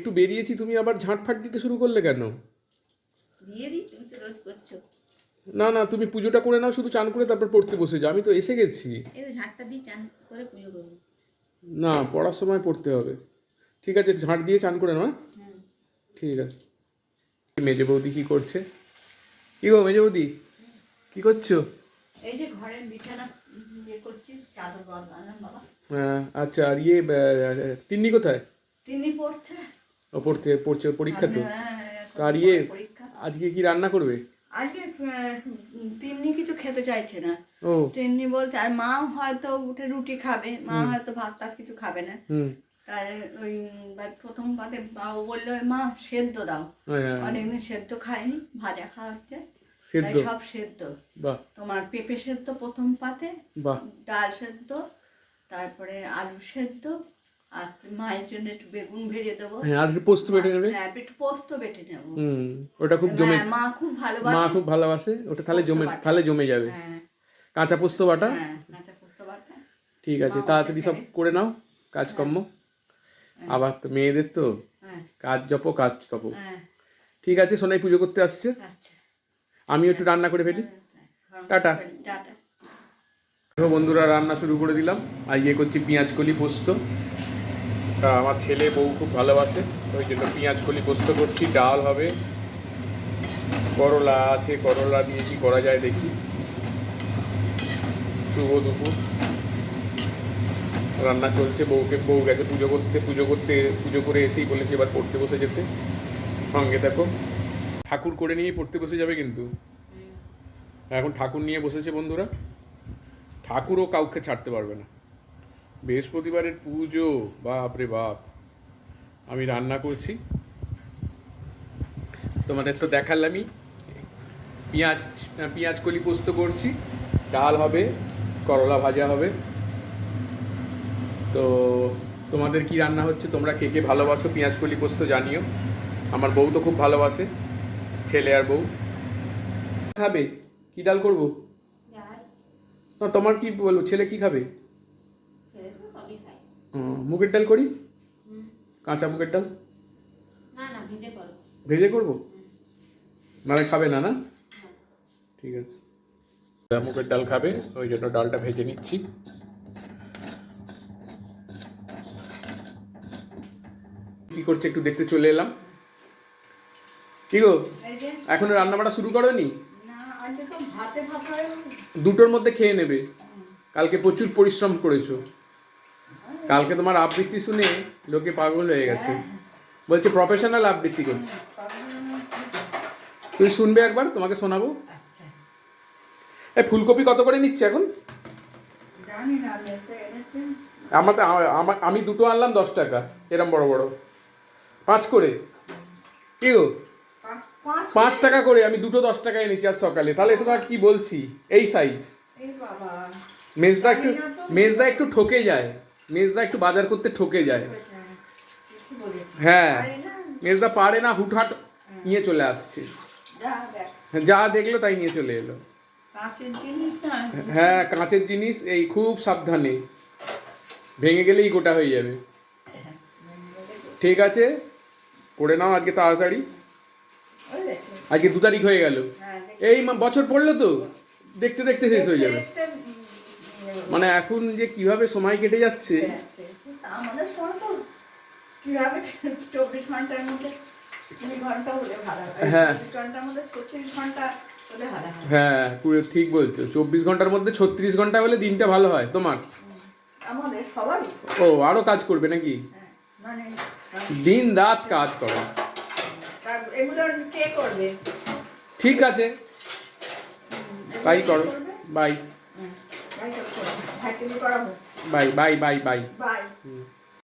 একটু বেরিয়েছি, তুমি আবার ঝাঁটফাট দিতে শুরু করলে কেন? দিয়ে দিই, তুমি তো রোজ করছো। না না, তুমি পুজোটা করে নাও, শুধু চান করে তারপর পড়তে বসে যাও। আমি তো এসে গেছি। এই তো ঝাঁটটা দিয়ে চান করে পুজো করবো। না, পড়ার সময় পড়তে হবে। ঠিক আছে, ঝাঁট দিয়ে চান করে নাও। হুম। ঠিক আছে। মেজে বৌদি কি করছে? কি গো মেজে বৌদি, কি করছো? এই যে ঘরের বিছানা ইয়ে করছি, চাদর বদলালাম বাবা। হ্যাঁ আচ্ছা, আর তিন্নি কোথায়? তিনি পড়ছে। ও পড়ছে, পরীক্ষা তো। এখন তো আর পরীক্ষা। আজকে কি রান্না করবে? আজকে তিন্নি কিছু খেতে চাইছে না। ও তিন্নি বলছে, আর মা হয়তো উঠে রুটি খাবে, মা হয়তো ভাত টাত কিছু খাবে না। হুম। তার ওই প্রথম পাতে বাবু বললো, মা সেদ্ধ দাও। হ্যাঁ, অনেকদিন সেদ্ধ খায়নি, ভাজা খাওয়া হচ্ছে। সেদ্ধ। তাই সব সেদ্ধ। বাহ তোমার পেঁপে সেদ্ধ প্রথম পাতে, বাহ। ডাল সেদ্ধ, তারপরে আলু সেদ্ধ, আর মায়ের জন্য একটু বেগুন ভেজে দেবো। হ্যাঁ, আর একটু পোস্ত বেটে নেবে। হ্যাঁ, একটু পোস্ত বেটে নেবো। ওটা খুব জমে। হ্যাঁ, মা খুব ভালোবাসে। মা খুব ভালোবাসে ওটা, তাহলে জমে যাবে। হ্যাঁ কাঁচা পোস্ত বাটা। হ্যাঁ, কাঁচা পোস্ত বাটা। ঠিক আছে, তাড়াতাড়ি সব করে নাও কাজকর্ম। আবার তো মেয়েদের তো হ্যাঁ কাজ জপো কাজ তপো। হ্যাঁ। ঠিক আছে, সোনাই পুজো করতে আসছে, আচ্ছা, আমিও একটু রান্না করে ফেলি। টাটা। টাটা। দেখো বন্ধুরা, রান্না শুরু করে দিলাম। আর করছি পেঁয়াজ কলি পোস্ত। আমার ছেলে বউ খুব ভালোবাসে, ওই জন্য পেঁয়াজ কলি পোস্ত করছি। ডাল হবে, করলা আছে, করলা দিয়ে কি করা যায় দেখি। শুভ দুপুর, রান্না চলছে। বউ গেছে পুজো করে এসেই বলেছে এবার পড়তে বসে যেতে। সঙ্গে থাকো। ঠাকুর করে নিয়ে পড়তে বসে যাবে কিন্তু। এখন ঠাকুর নিয়ে বসেছে বন্ধুরা, ঠাকুরও কাউকে ছাড়তে পারবে না। বৃহস্পতিবারের পুজো, বাপ রে বাপ। আমি রান্না করছি, তোমাদের তো দেখালামই। পেঁয়াজ কলি পোস্ত করছি, ডাল হবে, করলা ভাজা হবে। তো তোমাদের কি রান্না হচ্ছে, তোমরা কে কে ভালোবাসো পেঁয়াজ কলি পোস্ত জানিও। আমার বউ তো খুব ভালোবাসে, ছেলে আর বউ। খাবে কি ডাল করবো? না তোমার কি বলবো, ছেলে কি খাবে? মুগের ডাল করি, কাঁচা মুগের ডাল। ভেজে করবো, মানে খাবে না? না ঠিক আছে, মুগের ডাল খাবে, ওই জন্য ডালটা ভেজে নিচ্ছি। কি করছে একটু দেখতে চলে এলাম। কি গো, এখনো রান্না বাড়া শুরু করোনি? দুটোর মধ্যে খেয়ে নেবে, কালকে প্রচুর পরিশ্রম করেছো। কালকে তোমার আবৃত্তি শুনে লোকে পাগল হয়ে গেছে, বলছে প্রফেশনাল আবৃত্তি করছে। তুমি শুনবে একবার, তোমাকে শোনাবো। এই ফুলকপি কত করে নিচ্ছে এখন? আমি দুটো আনলাম 10 টাকা, এরম বড় বড় 5 করে। কি গো, 5 টাকা করে, আমি দুটো 10 টাকায় নিচ্ছি আজ সকালে। তাহলে তোমাকে কি বলছি, এই সাইজ। মেজদা একটু ঠকে যায়, মেজদা একটু বাজার করতে ঠকে যায়। হ্যাঁ, মেজদা পারে না, হুটহাট নিয়ে চলে আসছে, যা দেখলো তাই নিয়ে চলে এলো। হ্যাঁ, কাঁচের জিনিস, এই খুব সাবধানে, ভেঙে গেলেই গোটা হয়ে যাবে। ঠিক আছে, করে নাও আজকে তাড়াতাড়ি। আজকে 2 তারিখ হয়ে গেল, এই বছর পড়লো তো দেখতে দেখতে শেষ হয়ে যাবে। মানে এখন যে কিভাবে সময় কেটে যাচ্ছে। আমাদের সময় তো কিভাবে 24 ঘন্টার মধ্যে 2 ঘন্টা হলে ভালো হয়। হ্যাঁ 24 ঘন্টার মধ্যে 36 ঘন্টা হলে ভালো হয়। হ্যাঁ পুরো ঠিক বলছো, 24 ঘন্টার মধ্যে 36 ঘন্টা হলে দিনটা ভালো হয় তোমার। আমাদের সবারই। ও আরো কাজ করবে নাকি? মানে দিন রাত কাজ করো। এগুলো কে করবে? ঠিক আছে, তাই করো। Bye bye bye bye bye.